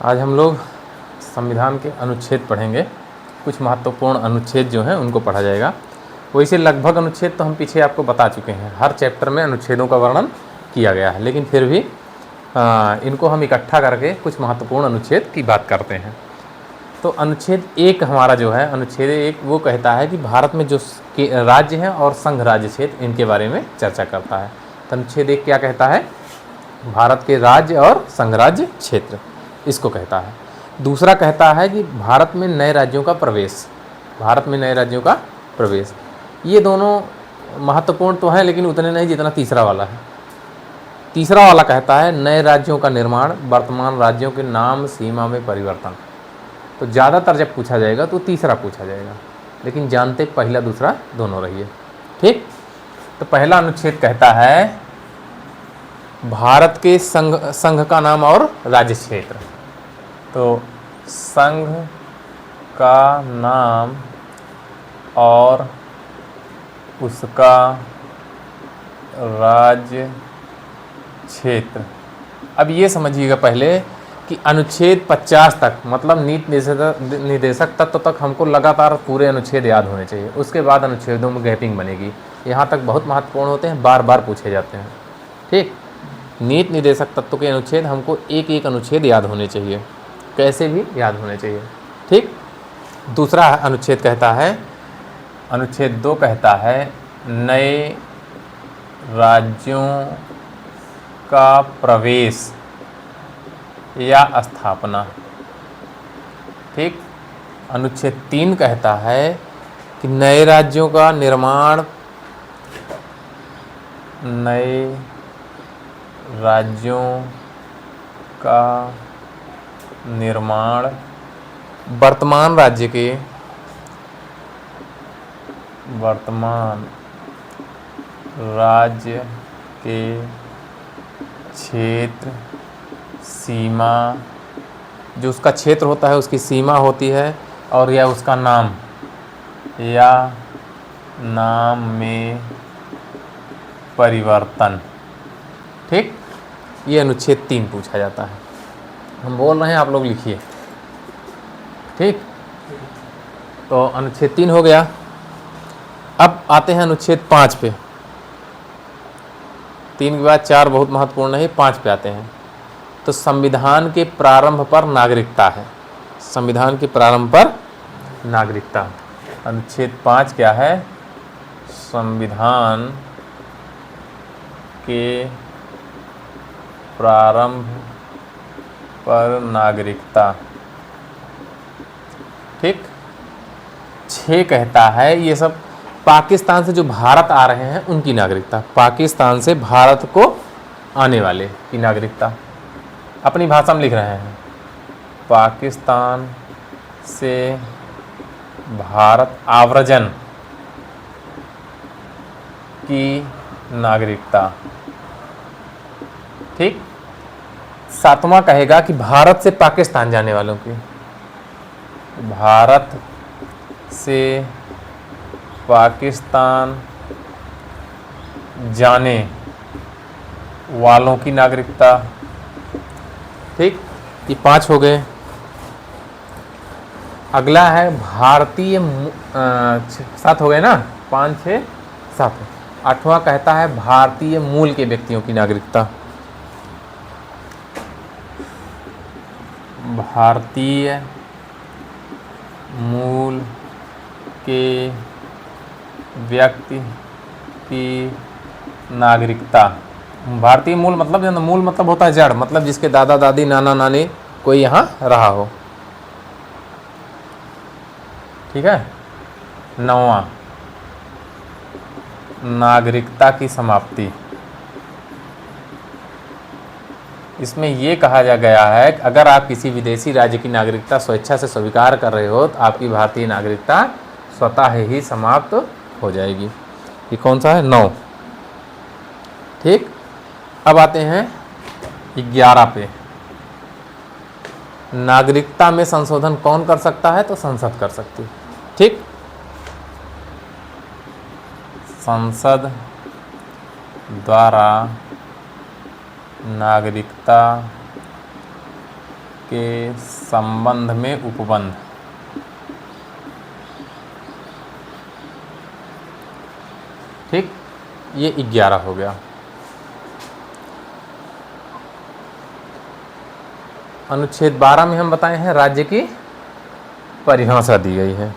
आज हम लोग संविधान के अनुच्छेद पढ़ेंगे। कुछ महत्वपूर्ण अनुच्छेद जो हैं उनको पढ़ा जाएगा। वैसे लगभग अनुच्छेद तो हम पीछे आपको बता चुके हैं, हर चैप्टर में अनुच्छेदों का वर्णन किया गया है, लेकिन फिर भी इनको हम इकट्ठा करके कुछ महत्वपूर्ण अनुच्छेद की बात करते हैं। तो अनुच्छेद 1 हमारा जो है, अनुच्छेद 1 वो कहता है कि भारत में जो राज्य हैं और संघ राज्य क्षेत्र, इनके बारे में चर्चा करता है। तो अनुच्छेद 1 क्या कहता है? भारत के राज्य और संघ राज्य क्षेत्र, इसको कहता है। दूसरा कहता है कि भारत में नए राज्यों का प्रवेश, भारत में नए राज्यों का प्रवेश। ये दोनों महत्वपूर्ण तो हैं, लेकिन उतने नहीं जितना तीसरा वाला है। तीसरा वाला कहता है नए राज्यों का निर्माण, वर्तमान राज्यों के नाम सीमा में परिवर्तन। तो ज़्यादातर जब पूछा जाएगा तो तीसरा पूछा जाएगा, लेकिन जानते पहला दूसरा दोनों रहिए। ठीक, तो पहला अनुच्छेद कहता है भारत के संघ का नाम और राज्य क्षेत्र। तो संघ का नाम और उसका राज्य क्षेत्र। अब ये समझिएगा पहले कि अनुच्छेद 50 तक, मतलब नीति निदेशक तत्व तक हमको लगातार पूरे अनुच्छेद याद होने चाहिए। उसके बाद अनुच्छेदों में गैपिंग बनेगी। यहाँ तक बहुत महत्वपूर्ण होते हैं, बार बार पूछे जाते हैं। ठीक, नीति निदेशक तत्व के अनुच्छेद हमको एक एक अनुच्छेद याद होने चाहिए, कैसे भी याद होने चाहिए। ठीक, दूसरा अनुच्छेद कहता है, अनुच्छेद 2 कहता है नए राज्यों का प्रवेश या स्थापना। ठीक, अनुच्छेद 3 कहता है कि नए राज्यों का निर्माण, नए राज्यों का निर्माण वर्तमान राज्य के, वर्तमान राज्य के क्षेत्र सीमा, जो उसका क्षेत्र होता है उसकी सीमा होती है, और या उसका नाम, या नाम में परिवर्तन। ठीक, ये अनुच्छेद 3 पूछा जाता है। हम बोल रहे हैं, आप लोग लिखिए। ठीक, तो अनुच्छेद 3 हो गया। अब आते हैं अनुच्छेद 5 पे। 3 के बाद 4 बहुत महत्वपूर्ण है, 5 पे आते हैं। तो संविधान के प्रारंभ पर नागरिकता है। संविधान के प्रारंभ पर नागरिकता। अनुच्छेद 5 क्या है? संविधान के प्रारंभ पर नागरिकता। ठीक, 6 कहता है, ये सब पाकिस्तान से जो भारत आ रहे हैं उनकी नागरिकता, पाकिस्तान से भारत को आने वाले की नागरिकता। अपनी भाषा में लिख रहे हैं, पाकिस्तान से भारत आव्रजन की नागरिकता। ठीक, 7वां कहेगा कि भारत से पाकिस्तान जाने वालों की, भारत से पाकिस्तान जाने वालों की नागरिकता। ठीक, ये 5 हो गए। अगला है भारतीय 7 हो गए ना, 5, 6, 7। 8वां कहता है भारतीय मूल के व्यक्तियों की नागरिकता। भारतीय मूल के व्यक्ति की नागरिकता। भारतीय मूल मतलब, मूल मतलब होता है जड़, मतलब जिसके दादा दादी नाना नानी कोई यहाँ रहा हो। ठीक है। 9वां, नागरिकता की समाप्ति। इसमें ये कहा जा गया है कि अगर आप किसी विदेशी राज्य की नागरिकता स्वेच्छा से स्वीकार कर रहे हो तो आपकी भारतीय नागरिकता स्वतः ही समाप्त हो जाएगी। ये कौन सा है? 9। ठीक, अब आते हैं 11 पे। नागरिकता में संशोधन कौन कर सकता है? तो संसद कर सकती है। ठीक, संसद द्वारा नागरिकता के संबंध में उपबंध। ठीक, ये 11 हो गया। अनुच्छेद 12 में हम बताए हैं राज्य की परिभाषा दी गई है।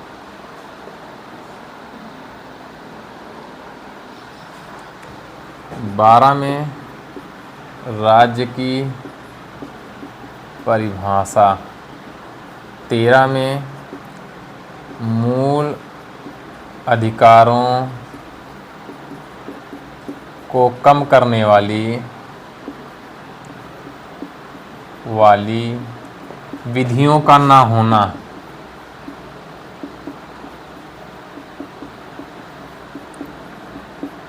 बारह में राज्य की परिभाषा, 13 में मूल अधिकारों को कम करने वाली विधियों का ना होना।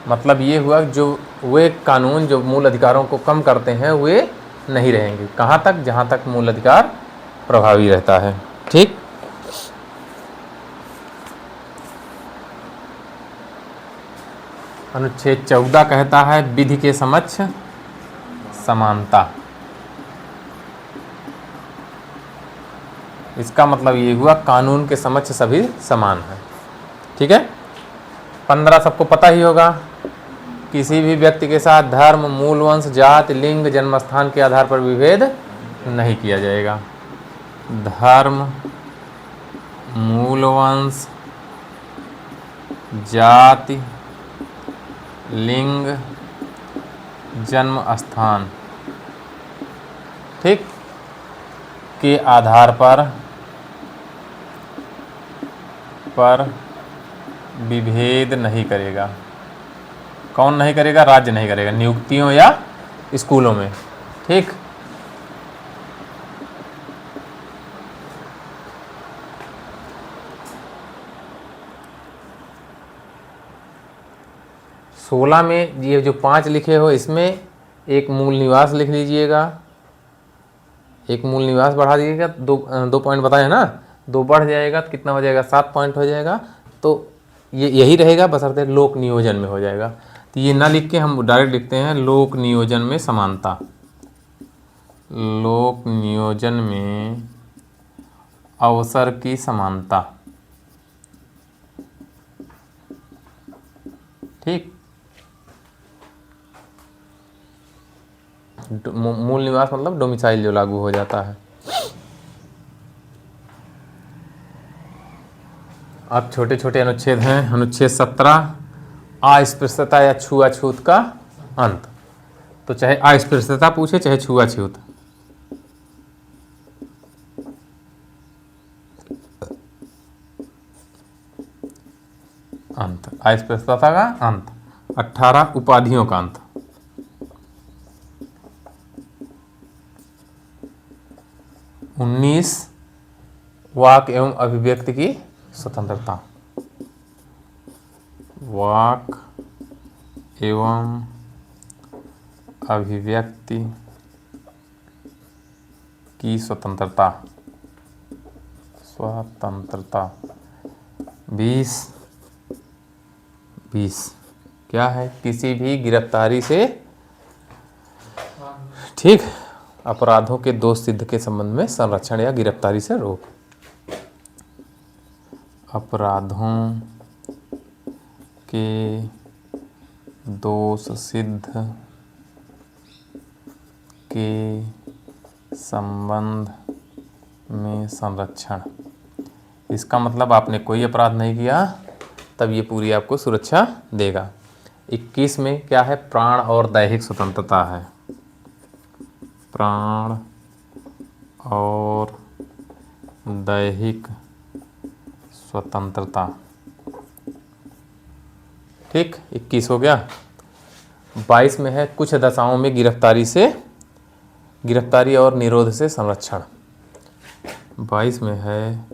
मतलब ये हुआ जो वे कानून जो मूल अधिकारों को कम करते हैं वे नहीं रहेंगे। कहाँ तक? जहाँ तक मूल अधिकार प्रभावी रहता है। ठीक, अनुच्छेद 14 कहता है विधि के समक्ष समानता। इसका मतलब ये हुआ कानून के समक्ष सभी समान हैं। ठीक है। 15 सबको पता ही होगा, किसी भी व्यक्ति के साथ धर्म, मूल वंश, जाति, लिंग, जन्मस्थान के आधार पर विभेद नहीं किया जाएगा। धर्म, मूल वंश, जाति, लिंग, जन्म स्थान, ठीक, के आधार पर विभेद नहीं करेगा। कौन नहीं करेगा? राज्य नहीं करेगा, नियुक्तियों या स्कूलों में। ठीक, सोलह में ये जो 5 लिखे हो इसमें एक मूल निवास लिख लीजिएगा। एक मूल निवास बढ़ा दीजिएगा, दो पॉइंट बताए ना, 2 बढ़ जाएगा तो कितना हो जाएगा? 7 पॉइंट हो जाएगा। तो ये यही रहेगा, बशर्ते लोक नियोजन में हो जाएगा। तो ये ना लिख के हम डायरेक्ट लिखते हैं लोक नियोजन में समानता। लोक नियोजन में अवसर की समानता। ठीक, मूल निवास मतलब डोमिसाइल जो लागू हो जाता है। अब छोटे छोटे अनुच्छेद हैं। अनुच्छेद 17 अस्पृश्यता या छुआछूत का अंत। तो चाहे अस्पृश्यता पूछे चाहे छुआछूत, अंत, अस्पृश्यता का अंत। 18 उपाधियों का अंत। 19 वाक एवं अभिव्यक्ति की स्वतंत्रता। वाक एवं अभिव्यक्ति की स्वतंत्रता। 20 क्या है? किसी भी गिरफ्तारी से, ठीक, अपराधों के दोष सिद्ध के संबंध में संरक्षण या गिरफ्तारी से रोक। अपराधों के दोष सिद्ध के संबंध में संरक्षण। इसका मतलब आपने कोई अपराध नहीं किया तब ये पूरी आपको सुरक्षा देगा। 21 में क्या है? प्राण और दैहिक स्वतंत्रता है। प्राण और दैहिक स्वतंत्रता। ठीक, 21 हो गया। 22 में है कुछ दशाओं में गिरफ्तारी और निरोध से संरक्षण। 22 में है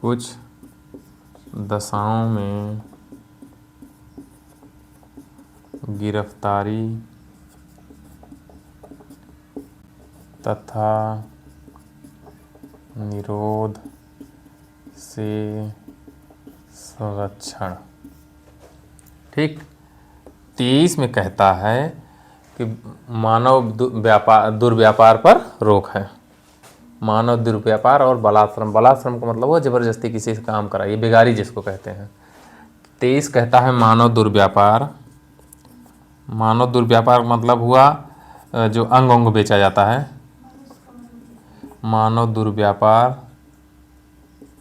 कुछ दशाओं में गिरफ्तारी तथा निरोध से संरक्षण। ठीक, 23 में कहता है कि मानव दुर्व्यापार पर रोक है। मानव दुर्व्यापार और बलात्श्रम। बलात्श्रम का मतलब वो जबरदस्ती किसी से काम कराइए, बेगारी जिसको कहते हैं। 23 कहता है मानव दुर्व्यापार। मानव दुर्व्यापार मतलब हुआ जो अंग अंग बेचा जाता है। मानव दुर्व्यापार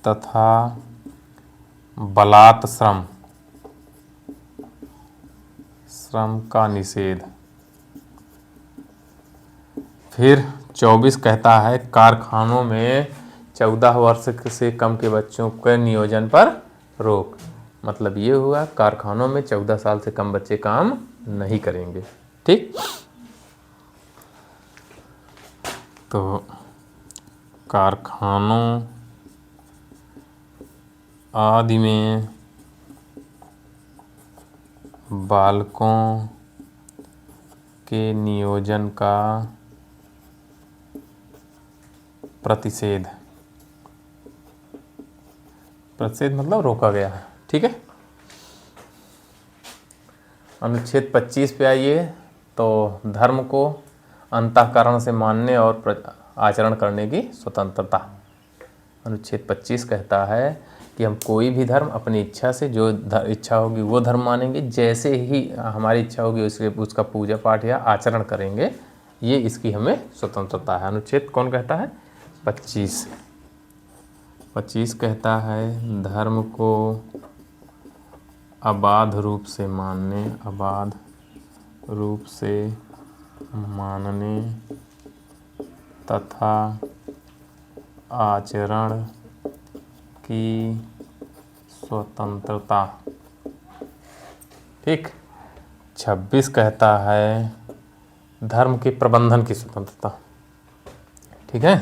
तथा बलात्श्रम, श्रम का निषेध। फिर 24 कहता है कारखानों में 14 वर्ष से कम के बच्चों के नियोजन पर रोक। मतलब ये हुआ कारखानों में 14 साल से कम बच्चे काम नहीं करेंगे। ठीक, तो कारखानों आदि में बालकों के नियोजन का प्रतिषेध। प्रतिषेध मतलब रोका गया है। ठीक है, अनुच्छेद 25 पे आइए। तो धर्म को अंतःकरण से मानने और आचरण करने की स्वतंत्रता। अनुच्छेद 25 कहता है कि हम कोई भी धर्म अपनी इच्छा से जो इच्छा होगी वो धर्म मानेंगे, जैसे ही हमारी इच्छा होगी उसका पूजा पाठ या आचरण करेंगे। ये इसकी हमें स्वतंत्रता है। अनुच्छेद कौन कहता है? 25। 25 कहता है धर्म को अबाध रूप से मानने, अबाध रूप से मानने तथा आचरण की स्वतंत्रता। ठीक। 26 कहता है धर्म के प्रबंधन की स्वतंत्रता। ठीक है,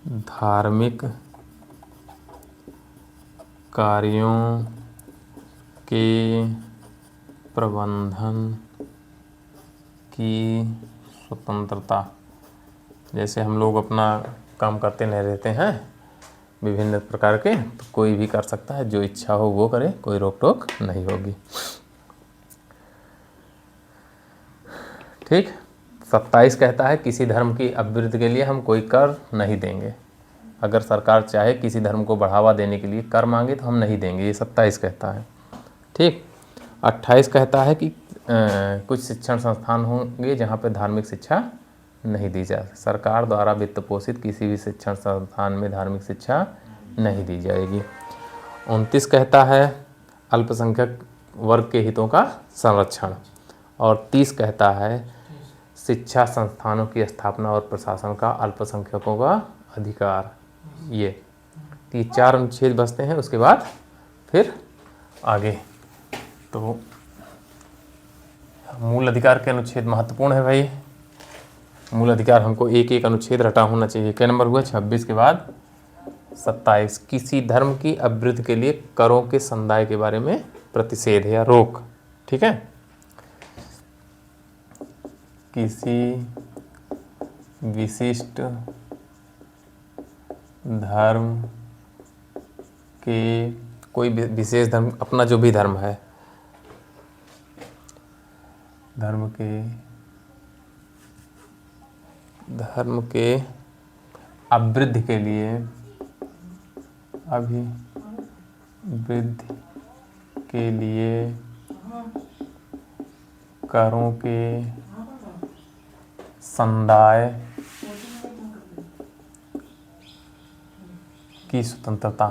धार्मिक कार्यों के प्रबंधन की स्वतंत्रता। जैसे हम लोग अपना काम करते नहीं रहते हैं विभिन्न प्रकार के, तो कोई भी कर सकता है, जो इच्छा हो वो करे, कोई रोक टोक नहीं होगी। ठीक। 27 कहता है किसी धर्म की अभिवृद्धि के लिए हम कोई कर नहीं देंगे। अगर सरकार चाहे किसी धर्म को बढ़ावा देने के लिए कर मांगे तो हम नहीं देंगे, ये 27 कहता है। ठीक। 28 कहता है कि कुछ शिक्षण संस्थान होंगे जहाँ पे धार्मिक शिक्षा नहीं दी जा, सरकार द्वारा वित्त पोषित किसी भी शिक्षण संस्थान में धार्मिक शिक्षा नहीं दी जाएगी। 29 कहता है अल्पसंख्यक वर्ग के हितों का संरक्षण। और 30 कहता है शिक्षा संस्थानों की स्थापना और प्रशासन का अल्पसंख्यकों का अधिकार। ये 4 अनुच्छेद बचते हैं, उसके बाद फिर आगे। तो मूल अधिकार के अनुच्छेद महत्वपूर्ण है भाई। मूल अधिकार हमको एक एक अनुच्छेद रटा होना चाहिए। क्या नंबर हुआ? 26 के बाद 27 किसी धर्म की अभिवृद्धि के लिए करों के संदाय के बारे में प्रतिषेध या रोक। ठीक है, किसी विशिष्ट धर्म के, कोई विशेष धर्म, अपना जो भी धर्म है, धर्म के अभिवृद्धि के लिए, अभिवृद्धि के लिए करों के संदाय की स्वतंत्रता।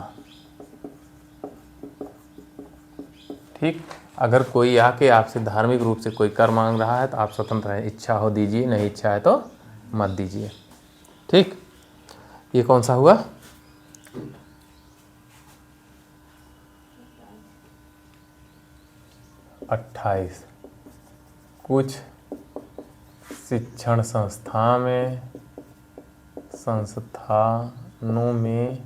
ठीक। अगर कोई आके आपसे धार्मिक रूप से कोई कर मांग रहा है तो आप स्वतंत्र हैं, इच्छा हो दीजिए, नहीं इच्छा है तो मत दीजिए। ठीक। ये कौन सा हुआ? अट्ठाईस। कुछ शिक्षण संस्थानों में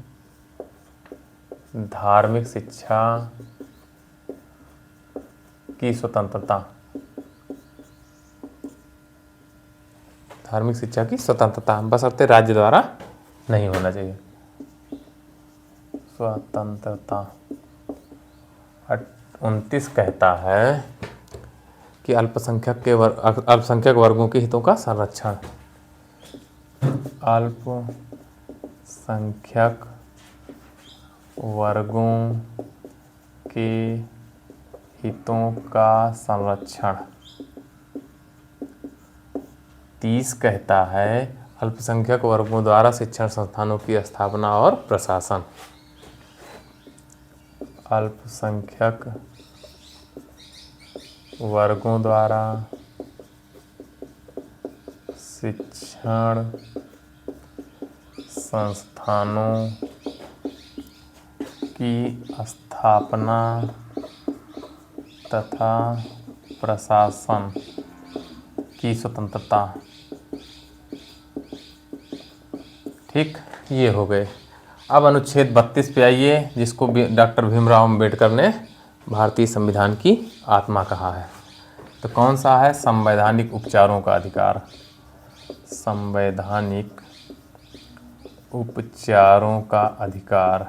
धार्मिक शिक्षा की स्वतंत्रता। धार्मिक शिक्षा की स्वतंत्रता बशर्ते राज्य द्वारा नहीं होना चाहिए। स्वतंत्रता। 29 कहता है कि अल्पसंख्यक वर्गों के हितों का संरक्षण। अल्पसंख्यक संख्यक वर्गों के हितों का संरक्षण। 30 कहता है अल्पसंख्यक वर्गों द्वारा शिक्षण संस्थानों की स्थापना और प्रशासन। अल्पसंख्यक वर्गों द्वारा शिक्षण संस्थानों की स्थापना तथा प्रशासन की स्वतंत्रता। ठीक, ये हो गए। अब अनुच्छेद 32 पे आइए, जिसको डॉक्टर भीमराव अंबेडकर ने भारतीय संविधान की आत्मा कहा है। तो कौन सा है? संवैधानिक उपचारों का अधिकार। संवैधानिक उपचारों का अधिकार।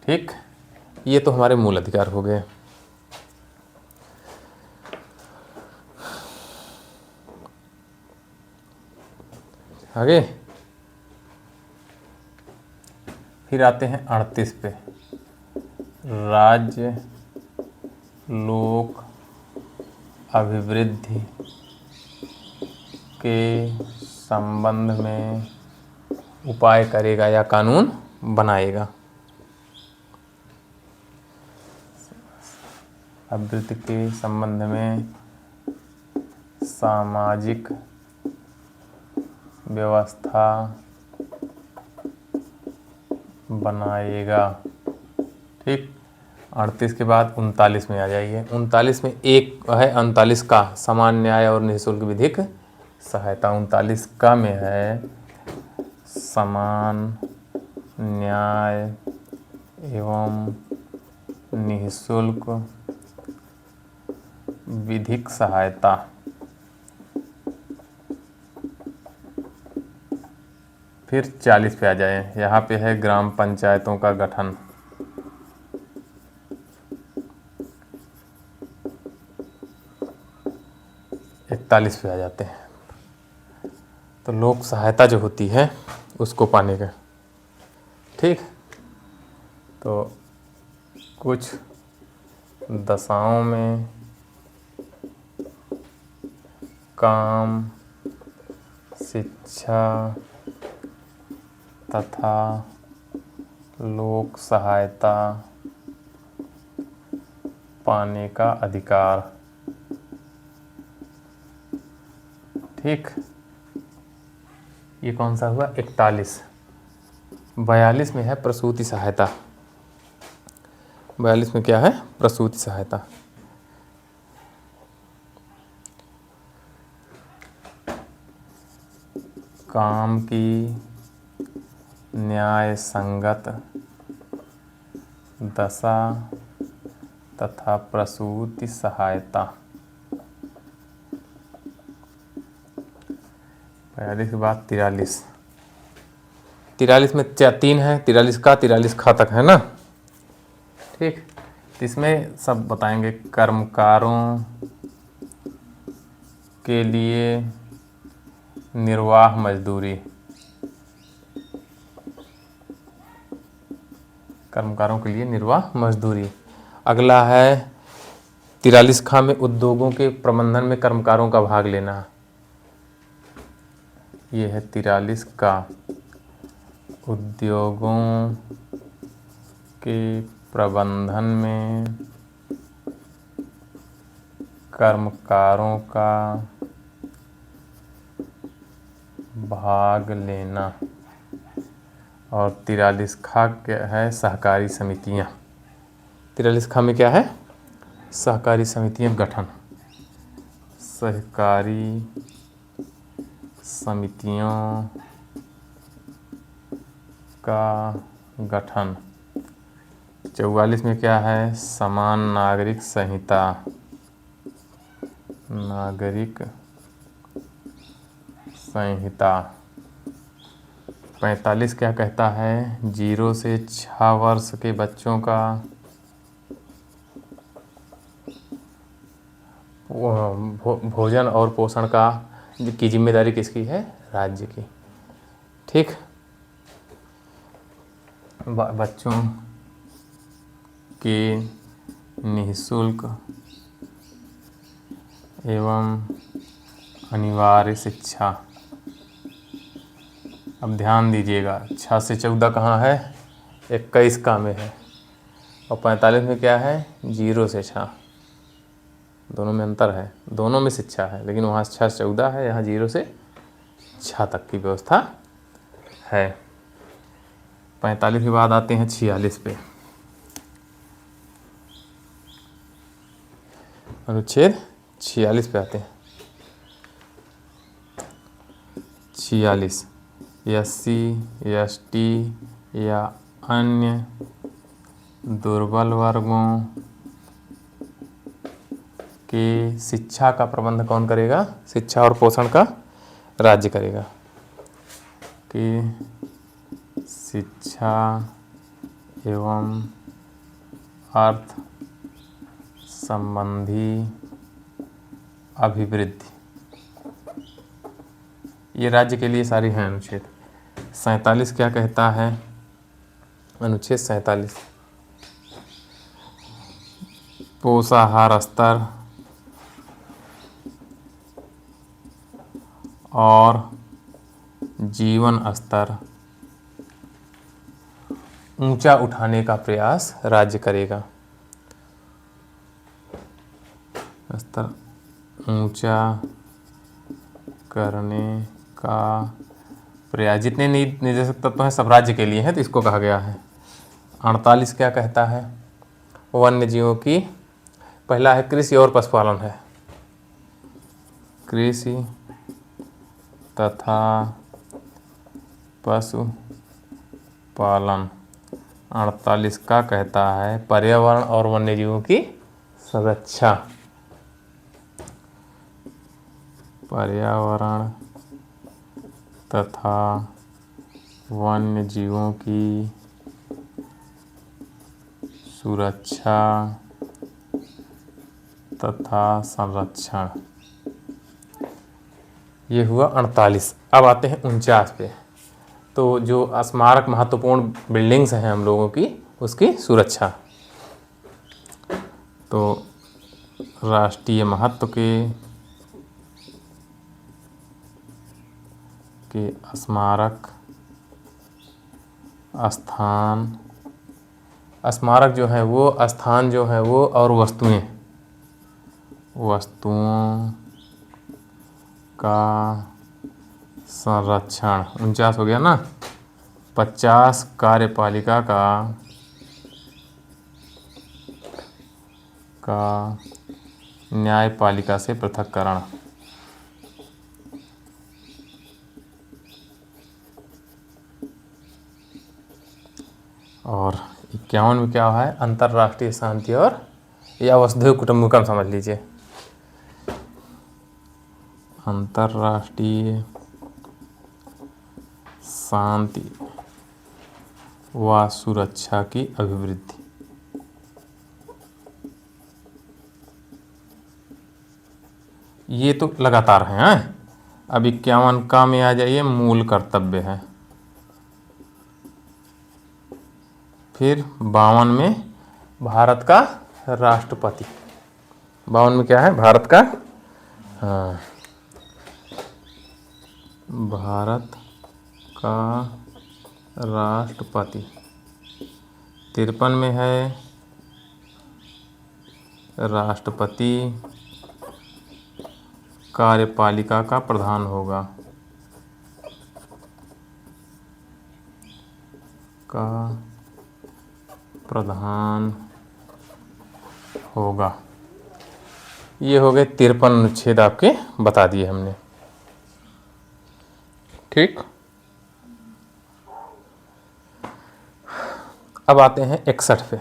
ठीक, ये तो हमारे मूल अधिकार हो गए। आगे फिर आते हैं 38 पे। राज्य लोक अभिवृद्धि के संबंध में उपाय करेगा या कानून बनाएगा। अभिवृद्धि के संबंध में सामाजिक व्यवस्था बनाएगा। ठीक, 38 के बाद 39 में आ जाइए। 39 में एक है 39 का समान न्याय और निःशुल्क विधिक सहायता। 39 का में है समान न्याय एवं निःशुल्क विधिक सहायता। फिर 40 पे आ जाए। यहाँ पे है ग्राम पंचायतों का गठन। इकतालीस पे आ जाते हैं। तो लोक सहायता जो होती है उसको पाने का। ठीक, तो कुछ दशाओं में काम, शिक्षा तथा लोक सहायता पाने का अधिकार। ठीक, ये कौन सा हुआ? 41। 42 में है प्रसूति सहायता। 42 में क्या है? प्रसूति सहायता। काम की न्याय संगत दशा तथा प्रसूति सहायता। 42 के बाद 43। 43 में 3 है, 43 का 43 खा तक है ना। ठीक, इसमें सब बताएंगे। कर्मकारों के लिए निर्वाह मजदूरी। कर्मकारों के लिए निर्वाह मजदूरी। अगला है 43 खा में उद्योगों के प्रबंधन में कर्मकारों का भाग लेना। ये है 43 का उद्योगों के प्रबंधन में कर्मकारों का भाग लेना। और 43 खा क्या है? सहकारी समितियां। 43 खा में क्या है? सहकारी समितियां गठन। सहकारी समितियों का गठन। 44 में क्या है? समान नागरिक संहिता। नागरिक संहिता। 45 क्या कहता है? 0 से 6 वर्ष के बच्चों का भोजन और पोषण का की जिम्मेदारी किसकी है? राज्य की। ठीक। बच्चों के निःशुल्क एवं अनिवार्य शिक्षा। अब ध्यान दीजिएगा, 6 से 14 कहाँ है? 21 का में है, और 45 में क्या है? 0 से 6। दोनों में अंतर है, दोनों में शिक्षा है, लेकिन वहाँ 6 से 14 है, यहाँ 0 से 6 तक की व्यवस्था है। 45 के बाद आते हैं 46 पे। अनुच्छेद 46 पे आते हैं। 46 SC ST या अन्य दुर्बल वर्गों के शिक्षा का प्रबंध कौन करेगा? शिक्षा और पोषण का राज्य करेगा। कि शिक्षा एवं अर्थ संबंधी अभिवृद्धि, ये राज्य के लिए सारी हैं अनुच्छेद। 47 क्या कहता है? अनुच्छेद 47 पोषाहार स्तर और जीवन स्तर ऊंचा उठाने का प्रयास राज्य करेगा। स्तर ऊंचा करने का प्रयास, जितने निर्देशक तत्व हैं सब राज्य के लिए हैं, तो इसको कहा गया है। 48 क्या कहता है? वन्य जीवों की, पहला है कृषि और पशुपालन है। कृषि तथा पशुपालन। 48 का कहता है पर्यावरण और वन्य जीवों की संरक्षा। पर्यावरण तथा वन्य जीवों की सुरक्षा तथा संरक्षण। ये हुआ 48। अब आते हैं 49 पे। तो जो स्मारक महत्वपूर्ण बिल्डिंग्स हैं हम लोगों की, उसकी सुरक्षा। तो राष्ट्रीय महत्व के स्मारक स्थान, स्मारक जो है वो स्थान जो है वो, और वस्तुओं का संरक्षण। 49 हो गया ना। 50 कार्यपालिका का न्यायपालिका से पृथक्करण। और 51 में क्या है? अंतर्राष्ट्रीय शांति और, या वसुधैव कुटुंबकम समझ लीजिए। अंतर्राष्ट्रीय शांति व सुरक्षा की अभिवृद्धि। ये तो लगातार हैं। अब 51 का में आ जाइए, मूल कर्तव्य है। फिर 52 में भारत का राष्ट्रपति। 52 में क्या है? भारत का, हाँ, भारत का राष्ट्रपति। 53 में है राष्ट्रपति कार्यपालिका का प्रधान होगा। का प्रधान होगा। ये हो गए 53 अनुच्छेद, आपके बता दिए हमने। ठीक। अब आते हैं 61 पे।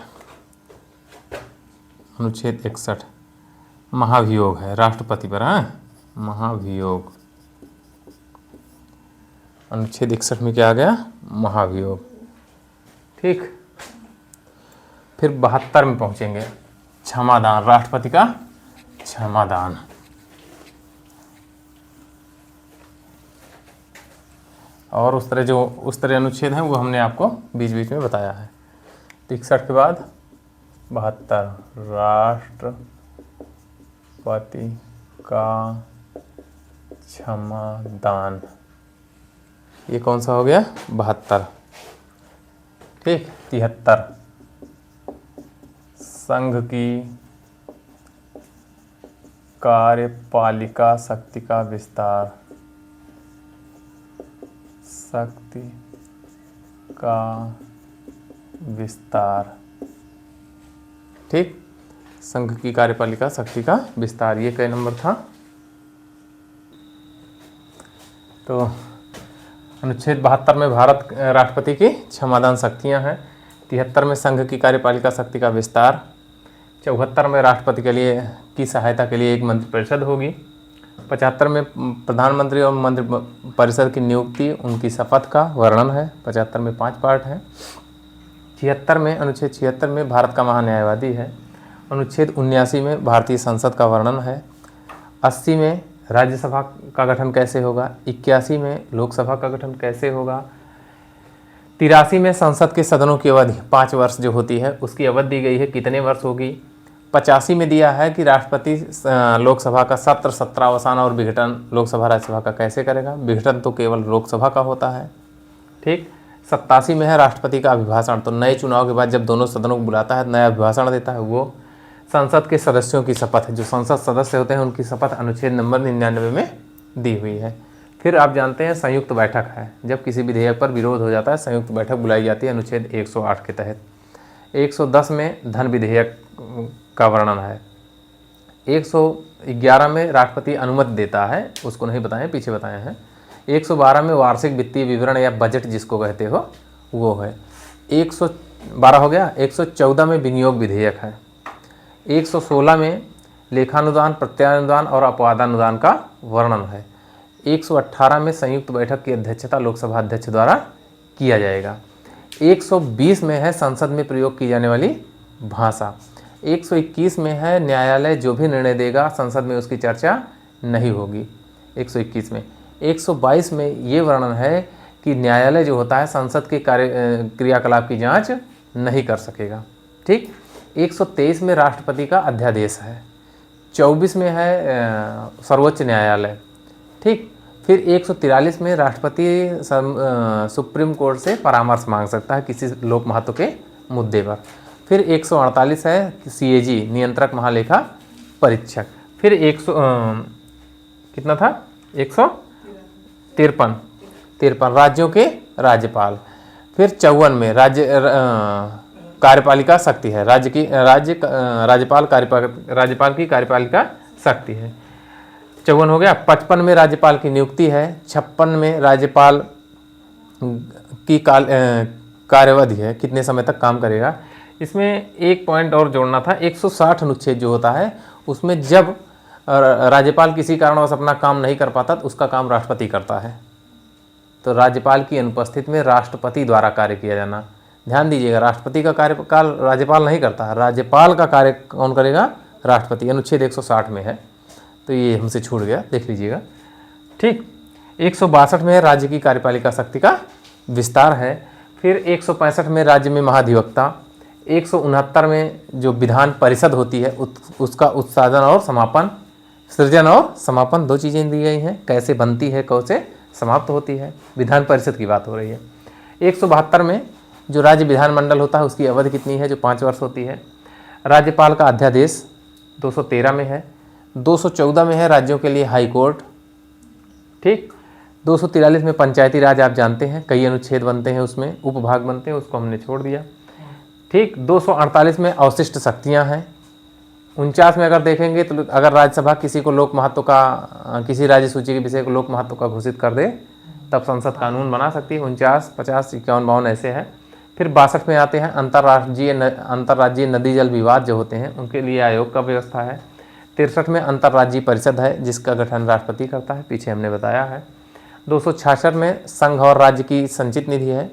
अनुच्छेद 61 महाभियोग है, राष्ट्रपति पर है महाभियोग। अनुच्छेद 61 में क्या आ गया? महाभियोग। ठीक। फिर 72 में पहुंचेंगे, क्षमादान, राष्ट्रपति का क्षमादान। और उस तरह अनुच्छेद हैं वो हमने आपको बीच बीच में बताया है। 61 के बाद 72, राष्ट्रपति का क्षमादान, ये कौन सा हो गया? 72। ठीक। 73, संघ की कार्यपालिका शक्ति का विस्तार, शक्ति का विस्तार। ठीक। संघ की कार्यपालिका शक्ति का विस्तार, ये कई नंबर था? तो अनुच्छेद 72 में भारत राष्ट्रपति की क्षमादान शक्तियां हैं। 73 में संघ की कार्यपालिका शक्ति का विस्तार। 74 में राष्ट्रपति के लिए की सहायता के लिए एक मंत्रिपरिषद होगी। 75 में प्रधानमंत्री और मंत्रिपरिषद की नियुक्ति, उनकी शपथ का वर्णन है। 75 में 5 पार्ट हैं। 76 में, अनुच्छेद 76 में भारत का महान्यायवादी है। अनुच्छेद 79 में भारतीय संसद का वर्णन है। 80 में राज्यसभा का गठन कैसे होगा। 81 में लोकसभा का गठन कैसे होगा। 83 में संसद के सदनों की अवधि 5 वर्ष जो होती है उसकी अवधि दी गई है, कितने वर्ष होगी। 85 में दिया है कि राष्ट्रपति लोकसभा का सत्र, सत्रावसान और विघटन लोकसभा राज्यसभा का कैसे करेगा। विघटन तो केवल लोकसभा का होता है। ठीक। 87 में है राष्ट्रपति का अभिभाषण, तो नए चुनाव के बाद जब दोनों सदनों को बुलाता है, नया अभिभाषण देता है। वो संसद के सदस्यों की शपथ है, जो संसद सदस्य होते हैं उनकी शपथ अनुच्छेद नंबर 99 में दी हुई है। फिर आप जानते हैं संयुक्त बैठक है, जब किसी विधेयक पर विरोध हो जाता है संयुक्त बैठक बुलाई जाती है अनुच्छेद 108 के तहत। 110 में धन विधेयक का वर्णन है। 111 में राष्ट्रपति अनुमति देता है, उसको नहीं बताए, पीछे बताए हैं। 112 में वार्षिक वित्तीय विवरण या बजट जिसको कहते हो वो है। 112 हो गया। 114 में विनियोग विधेयक है। 116 में लेखानुदान, प्रत्यानुदान और अपवादानुदान का वर्णन है। 118 में संयुक्त बैठक की अध्यक्षता लोकसभा अध्यक्ष द्वारा किया जाएगा। 120 में है संसद में प्रयोग की जाने वाली भाषा। 121 में है न्यायालय जो भी निर्णय देगा संसद में उसकी चर्चा नहीं होगी। 121 में 122 में ये वर्णन है कि न्यायालय जो होता है संसद के क्रियाकलाप की जांच नहीं कर सकेगा। ठीक। 123 में राष्ट्रपति का अध्यादेश है। 24 में है सर्वोच्च न्यायालय। ठीक। फिर 143 में राष्ट्रपति सुप्रीम कोर्ट से परामर्श मांग सकता है किसी लोक महत्व के मुद्दे पर। फिर 148 है CAG, नियंत्रक महालेखा परीक्षक। फिर 100 कितना था 153 राज्यों के राज्यपाल। फिर 54 में कार्यपालिका शक्ति है, राज्यपाल की कार्यपालिका शक्ति है। 54 हो गया। 55 में राज्यपाल की नियुक्ति है। 56 में राज्यपाल की कार्यावधि है, कितने समय तक काम करेगा। इसमें एक पॉइंट और जोड़ना था, 160 अनुच्छेद जो होता है उसमें जब राज्यपाल किसी कारणवश अपना काम नहीं कर पाता तो उसका काम राष्ट्रपति करता है। तो राज्यपाल की अनुपस्थिति में राष्ट्रपति द्वारा कार्य किया जाना। ध्यान दीजिएगा, राष्ट्रपति का कार्यकाल राज्यपाल नहीं करता है, राज्यपाल का कार्य कौन करेगा? राष्ट्रपति। अनुच्छेद 160 में है, तो ये हमसे छूट गया, देख लीजिएगा। ठीक। 162 में राज्य की कार्यपालिका शक्ति का विस्तार है। फिर 165 में राज्य में महाधिवक्ता। 169 में जो विधान परिषद होती है उसका उत्साधन और समापन, सृजन और समापन 2 चीज़ें दी गई हैं, कैसे बनती है कैसे समाप्त होती है, विधान परिषद की बात हो रही है। 172 में जो राज्य विधानमंडल होता है उसकी अवधि कितनी है, जो 5 वर्ष होती है। राज्यपाल का अध्यादेश 213 में है। 214 में है राज्यों के लिए हाई कोर्ट। ठीक। 243 में पंचायती राज, आप जानते हैं कई अनुच्छेद बनते हैं, उसमें उपभाग बनते हैं, उसको हमने छोड़ दिया। ठीक। 248 में अवशिष्ट शक्तियां हैं। 49 में अगर देखेंगे तो अगर राज्यसभा किसी को लोक महत्व का, किसी राज्य सूची के विषय को लोक महत्व का घोषित कर दे तब संसद कानून बना सकती है। 49, 50, 51, 52 ऐसे हैं। फिर 62 में आते हैं अंतर्राज्यीय नदी जल विवाद जो होते हैं उनके लिए आयोग का व्यवस्था है। 63 में अंतर्राज्यीय परिषद है जिसका गठन राष्ट्रपति करता है, पीछे हमने बताया है। 266 में संघ और राज्य की संचित निधि है।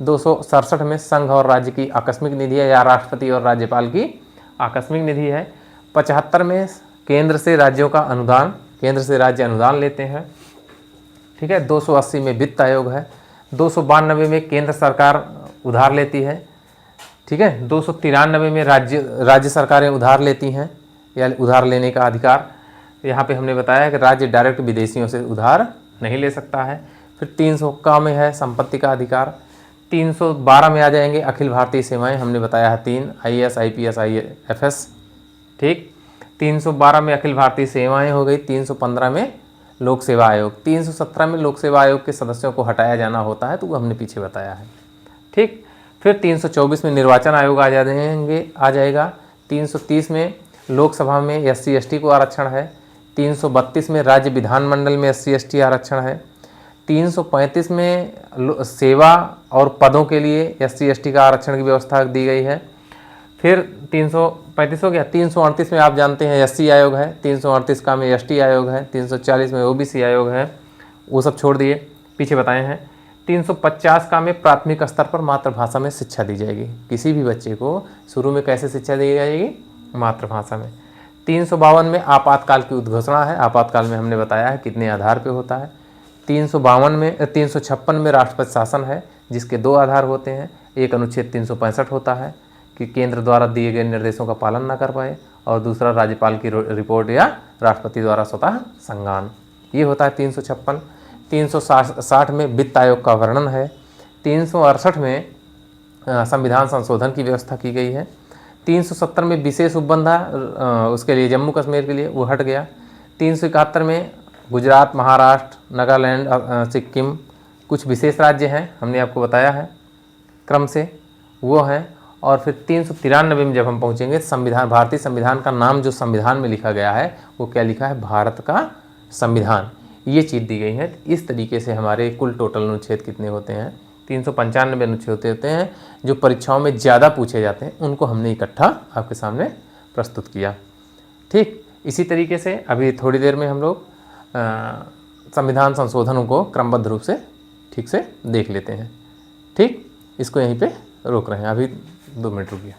267 में संघ और राज्य की आकस्मिक निधि है या राष्ट्रपति और राज्यपाल की आकस्मिक निधि है। 75 में केंद्र से राज्यों का अनुदान, केंद्र से राज्य अनुदान लेते हैं। ठीक है। 280 में वित्त आयोग है। 292 में केंद्र सरकार उधार लेती है, ठीक है। 293 में राज्य सरकारें उधार लेती हैं या उधार लेने का अधिकार। यहाँ पे हमने बताया कि राज्य डायरेक्ट विदेशियों से उधार नहीं ले सकता है। फिर 300 में है संपत्ति का अधिकार। 312 में आ जाएंगे अखिल भारतीय सेवाएं, हमने बताया है 3 IAS IPS IFS, ठीक। 312 में अखिल भारतीय सेवाएं हो गई। 315 में लोक सेवा आयोग। 317 में लोक सेवा आयोग के सदस्यों को हटाया जाना होता है, तो वो हमने पीछे बताया है, ठीक। फिर 324 में निर्वाचन आयोग आ जाएगा। 330 में लोकसभा में SC ST को आरक्षण है। 332 में राज्य विधानमंडल में SC ST आरक्षण है। 335 में सेवा और पदों के लिए SC ST का आरक्षण की व्यवस्था दी गई है। फिर 335 हो गया। 338 में आप जानते हैं SC आयोग है। 338 का में ST आयोग है। 340 में OBC आयोग है, वो सब छोड़ दिए, पीछे बताए हैं। 350 का में प्राथमिक स्तर पर मातृभाषा में शिक्षा दी जाएगी। किसी भी बच्चे को शुरू में कैसे शिक्षा दी जाएगी? मातृभाषा में। 352 में आपातकाल की उद्घोषणा है। आपातकाल में हमने बताया है कितने आधार पे होता है। 356 में राष्ट्रपति शासन है, जिसके 2 आधार होते हैं। एक अनुच्छेद 365 होता है कि केंद्र द्वारा दिए गए निर्देशों का पालन न कर पाए, और दूसरा राज्यपाल की रिपोर्ट या राष्ट्रपति द्वारा स्वतः संज्ञान, ये होता है 356। 360 में वित्त आयोग का वर्णन है। 368 में संविधान संशोधन की व्यवस्था की गई है। 370 में विशेष उपबंधा उसके लिए जम्मू कश्मीर के लिए, वो हट गया। 371 में गुजरात, महाराष्ट्र, नागालैंड, सिक्किम, कुछ विशेष राज्य हैं, हमने आपको बताया है क्रम से, वो हैं। और फिर 393 में जब हम पहुंचेंगे, संविधान, भारतीय संविधान का नाम जो संविधान में लिखा गया है वो क्या लिखा है? भारत का संविधान, ये चीज़ दी गई है। इस तरीके से हमारे कुल टोटल अनुच्छेद कितने होते हैं? 395 अनुच्छेद होते हैं, जो परीक्षाओं में ज़्यादा पूछे जाते हैं, उनको हमने इकट्ठा आपके सामने प्रस्तुत किया, ठीक। इसी तरीके से अभी थोड़ी देर में हम लोग संविधान संशोधनों को क्रमबद्ध रूप से ठीक से देख लेते हैं, ठीक। इसको यहीं पे रोक रहे हैं, अभी 2 मिनट रुकिए।